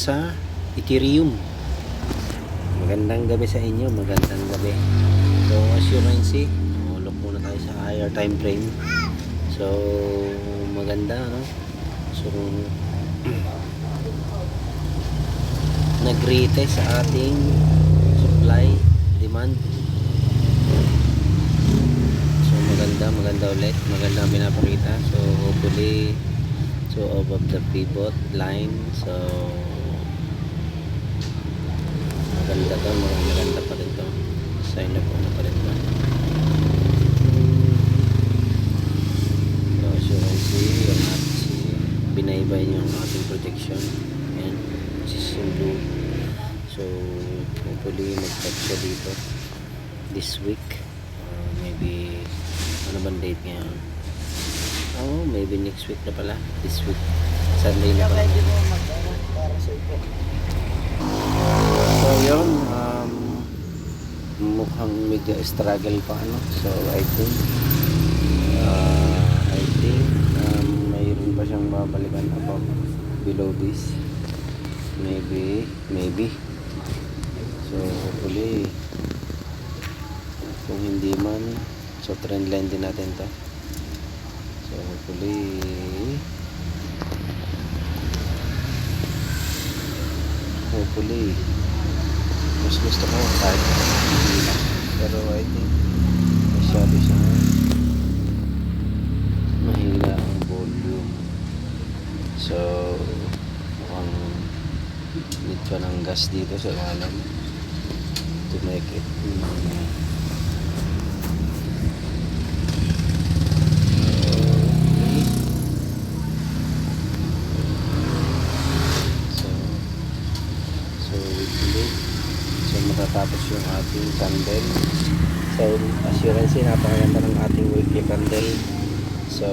Sa Ethereum. Magandang gabi sa inyo, magandang gabi. So as you can see, look muna tayo sa higher time frame. So maganda, no? So nag-retest sa ating supply demand. So maganda ulit, maganda ang pinapakita. So hopefully, so above the pivot line. So maganda pa rin to, sign up na pa rin to. So as you can see, yung binaybay yung ating projection. Ayan, this is yung blue. So hopefully mag-touch siya dito this week, maybe ano bang date ngayon? Maybe next week na pala, this week Sunday na pala. So yun, mukhang medyo struggle pa, ano. So I think mayroon pa siyang babalikan above, below this, maybe. So hopefully, kung hindi man, so trend line din natin to. So hopefully mas gusto ko kahit hindi na, pero I think masyado siyang mahina ang volume. So mukhang need pa ng gas dito sa kanan to make it matatapos yung ating candle. So as you can see, napakaganda ng ating weekly candle. So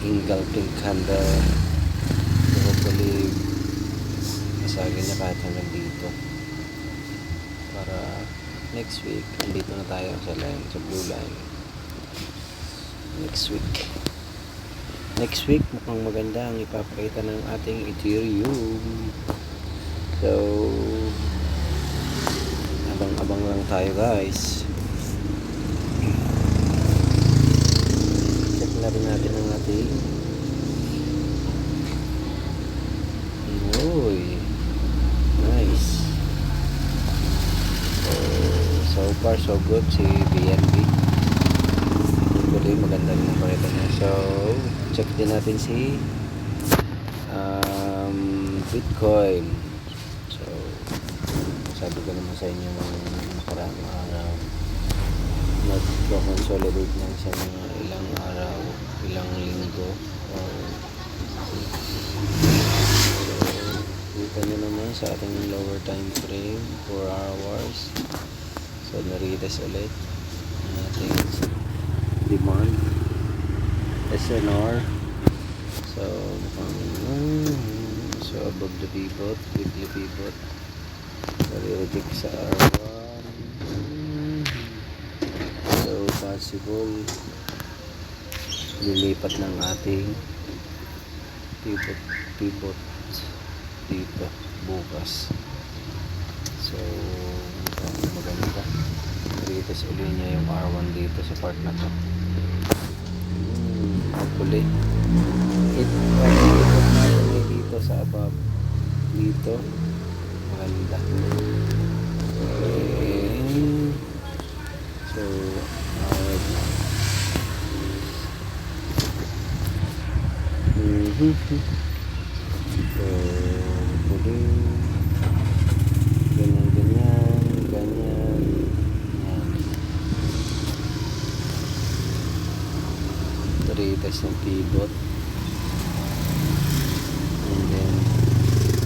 engulfing candle. So hopefully masagin niya kahit hanggang dito, para next week andito na tayo sa line, sa blue line. Next week mukhang maganda ang ipapakita ng ating Ethereum. So abang lang tayo, guys. Check na rin natin ang ating nice. So far so good si BNB. Maganda rin ang pakita niya. So check din natin si Bitcoin. So sabi ko naman sa inyo nakarang araw, nag-consolidate lang siya mga ilang araw, ilang linggo. So kita nyo naman sa ating lower time frame, 4 hours. So na-retest ulit ang ating demand, SNR. So so above the pivot, weekly pivot, reject sa R1. So possible lilipat ng ating pivot dito bukas. So maganda, retest ulit niya yung R1 dito sa part na to. Hopefully ikot natin dito sa above dito, maganda. So so hopefully ganyan. Retest ng pivot and then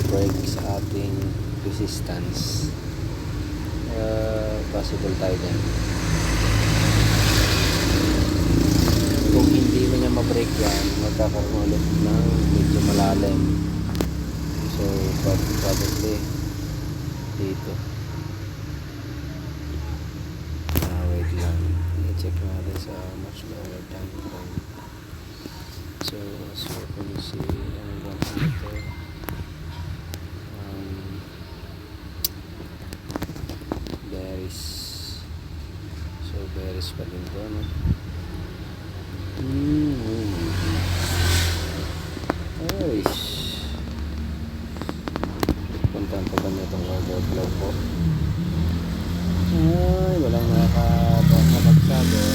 break sa ating resistance. Possible tayo din. Kung hindi mo niya ma-break yan, magkakaroon ulit ng medyo malalim. So probably dito. Wait lang, i-check natin sa much lower time frame. So as you can see, ano ba ito? Berries. So berries pa din to, no? Nice. Puntahan pa ba niya itong overflow po? Ay, walang nakakapagsabi.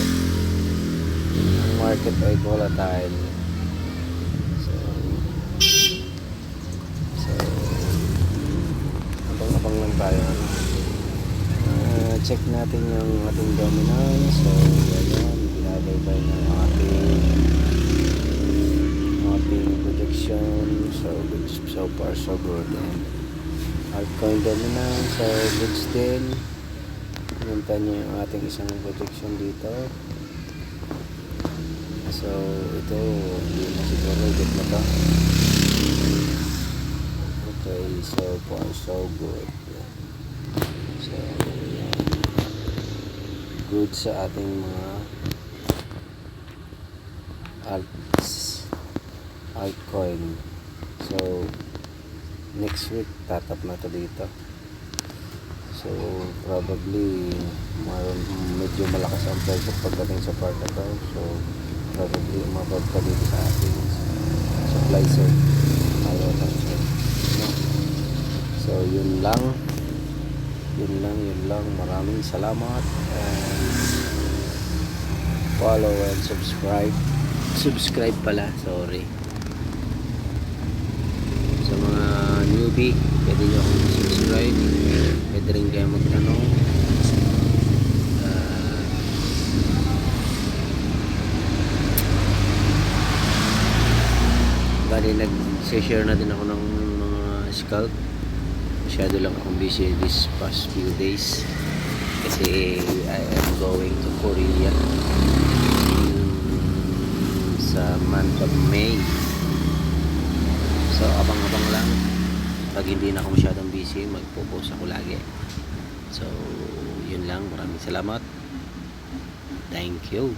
Ang market ay volatile. So abang-abang lang tayo. Check natin yung ating dominance. So ayan, binabaybay ng ating projection. So far so good. And altcoin dominance, so good still. Hintayin nyo yung ating isang projection dito. So ito, hindi na siguro good na to. Okay, so far so good. So good sa ating mga altcoin. So next week tatap na to dito. So probably medyo malakas ang pressure pagdating sa part na to. So probably umabot pa dito sa ating supply side. So yun lang. Maraming salamat, and follow and subscribe pala, sorry. Sa mga newbie, pwede nyo akong subscribe, pwede rin kayo magtanong. Bali nag-share na din ako ng mga scalp. Masyado lang akong busy this past few days kasi I am going to Korea sa month of May. So abang-abang lang, pag hindi na ako masyadong busy magpo-post ako lagi. So yun lang, maraming salamat, thank you.